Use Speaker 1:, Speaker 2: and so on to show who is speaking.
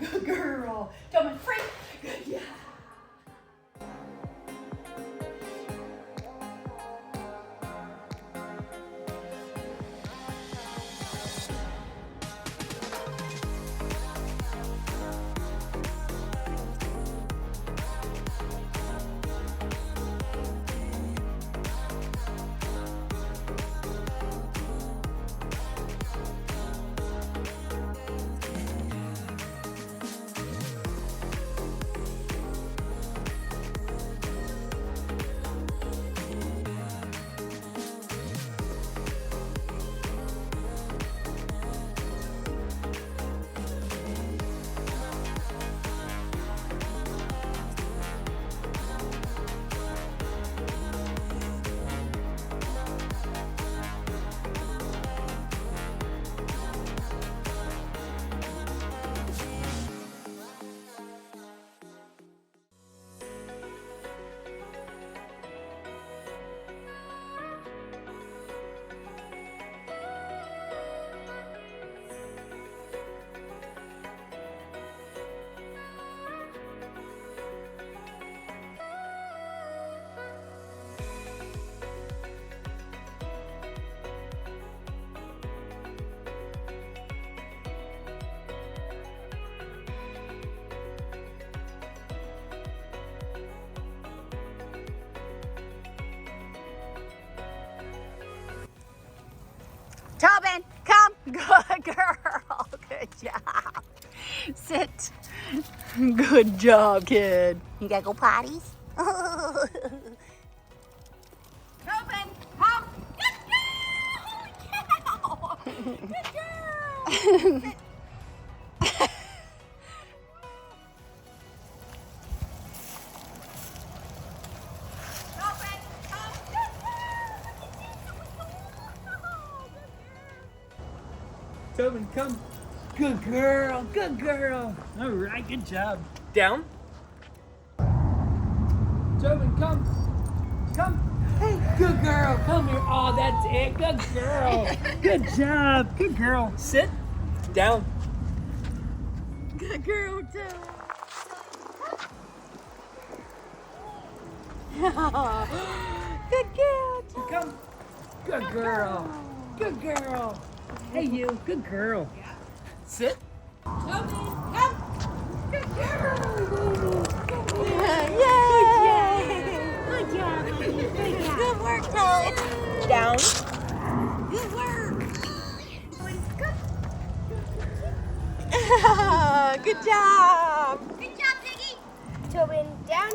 Speaker 1: Good girl. Tobin, free. Good, yeah.
Speaker 2: Tobin, come. Good girl. Good job. Sit. Good job, kid. You gotta go potties? Tobin, come. Good girl. Good girl. Sit.
Speaker 3: Tobin, come. Good girl, good girl. All right, good job. Down. Tobin, come. Come. Hey, good girl. Come here. Oh, that's it. Good girl. Good job. Good girl. Sit. Down.
Speaker 2: Good girl, too. Good girl, too.
Speaker 3: Come. Good girl. Good girl. Hey, you. Good girl. Sit.
Speaker 1: Tobin, come. Good girl.
Speaker 2: Yay! Good job, honey. Good job. Good work, Toad.
Speaker 3: Down.
Speaker 2: Good work. Good job.
Speaker 4: Good job, Piggy. Tobin, down.